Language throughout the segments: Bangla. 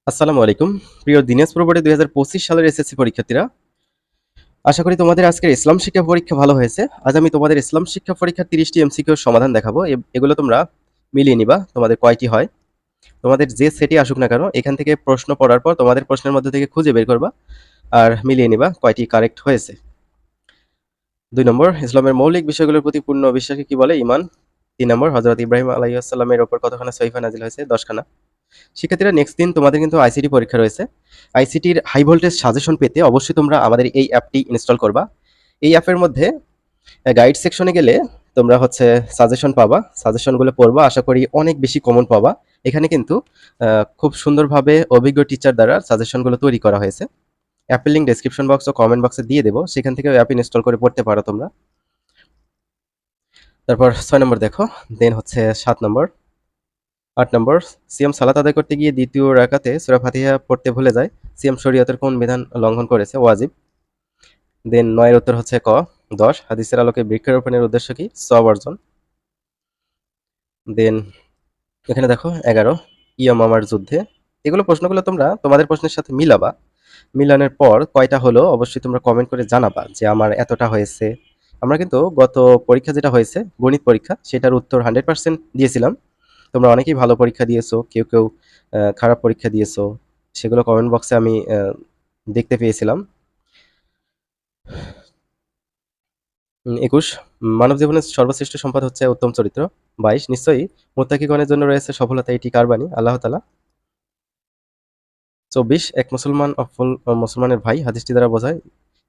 আসসালামু আলাইকুম। প্রিয় দিনাজপুর বোর্ডে ২০২৫ সালের এসএসসি পরীক্ষার্থীরা, আশা করি তোমাদের আজকের ইসলাম শিক্ষা পরীক্ষা ভালো হয়েছে। আজ আমি তোমাদের ইসলাম শিক্ষা পরীক্ষার ৩০টি এমসিকিউর সমাধান দেখাবো। এগুলো তোমরা মিলিয়ে নিবা, তোমাদের কয়টি হয়। তোমাদের যে সেটই আসুক না কেন, এখান থেকে প্রশ্ন পড়ার পর তোমাদের প্রশ্নের মধ্যে থেকে খুঁজে বের করবা আর মিলিয়ে নিবা কয়টি কারেক্ট হয়েছে। ২ নম্বর, ইসলামের মৌলিক বিষয়গুলোর প্রতি পূর্ণ বিশ্বাসকে কি বলে? ঈমান। ৩ নম্বর, হযরত ইব্রাহিম আলাইহিস সালামের উপর কতখানা সহিফা নাজিল হয়েছে? ১০ খানা। শিক্ষার্থীরা, নেক্সট দিন তোমাদের কিন্তু আইসিটি পরীক্ষা রয়েছে। আইসিটির হাই ভোল্টেজ সাজেশন পেতে অবশ্যই তোমরা আমাদের এই অ্যাপটি ইনস্টল করবা। এই অ্যাপের মধ্যে গাইড সেকশনে গেলে তোমরা সাজেশন পাবা, সাজেশনগুলো পড়বা, আশা করি অনেক বেশি কমন পাবা। এখানে কিন্তু খুব সুন্দরভাবে অভিজ্ঞ টিচার দ্বারা সাজেশনগুলো তৈরি করা হয়েছে। অ্যাপের লিঙ্ক ডেসক্রিপশন বক্স ও কমেন্ট বক্সে দিয়ে দেবো, সেখান থেকে অ্যাপ ইনস্টল করে পড়তে পারো তোমরা। তারপর ৬ নম্বর দেখো, দেন ৭ নম্বর, ৮ নম্বর, সিয়াম সালাত আদায় করতে গিয়ে দ্বিতীয় রাকাতে সূরা ফাতিহা পড়তে ভুলে যায়। সিয়াম শরীয়তের কোন বিধান লঙ্ঘন করেছে? ওয়াজিব। দেন ৯ এর উত্তর ক। ১০, হাদিসের আলোকে বৃক্ষরোপণের উদ্দেশ্য কি? সওয়াব অর্জন। দেন এখানে দেখো ১১, ইয়ামামার যুদ্ধে। এগুলো প্রশ্নগুলো তোমরা তোমাদের প্রশ্নের সাথে মিলাবা। মিলানোর পর কয়টা হলো অবশ্যই তোমরা কমেন্ট করে জানাবা যে আমার এতটা হয়েছে। আমরা কিন্তু গত পরীক্ষা যেটা হয়েছে গণিত পরীক্ষা, সেটার উত্তর 100% দিয়েছিলাম। তোমরা অনেকেই ভালো পরীক্ষা দিয়েছো, কেউ খারাপ পরীক্ষা দিয়েছো। সেগুলো কমেন্ট বক্সে আমি দেখতে পেয়েছিলাম। ২১, মানব জীবনের সর্বশ্রেষ্ঠ সম্পদ হচ্ছে উত্তম চরিত্র। ২২, নিশ্চয়ই মুত্তাকিগণের জন্য রয়েছে সফলতা, এটি কার বাণী? আল্লাহ তাআলা। ২৪, এক মুসলমান অপর মুসলমানের ভাই, হাদিসটি দ্বারা বোঝায়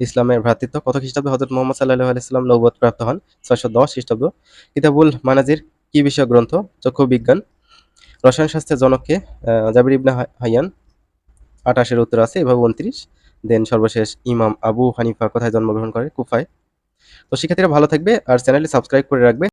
ইসলামের ভ্রাতৃত্ব। কত খ্রিস্টাব্দে হযরত মুহাম্মদ সাল্লাল্লাহু আলাইহি ওয়াসাল্লাম নবুয়ত প্রাপ্ত হন? ৬১০ খ্রিস্টাব্দ। কিতাবুল মানাজির কি বিষয়ক গ্রন্থ? চক্ষু বিজ্ঞান। রসায়ন শাস্ত্রের জনক কে? জাবির ইবনে হাইয়ান। ২৮ এর উত্তর আছে, এভাবে ২৯। দেন সর্বশেষ, ইমাম আবু হানিফা কোথায় জন্মগ্রহণ করে? কুফায়। তো শিক্ষার্থীরা ভালো থাকবে আর চ্যানেলটি সাবস্ক্রাইব করে রাখবে।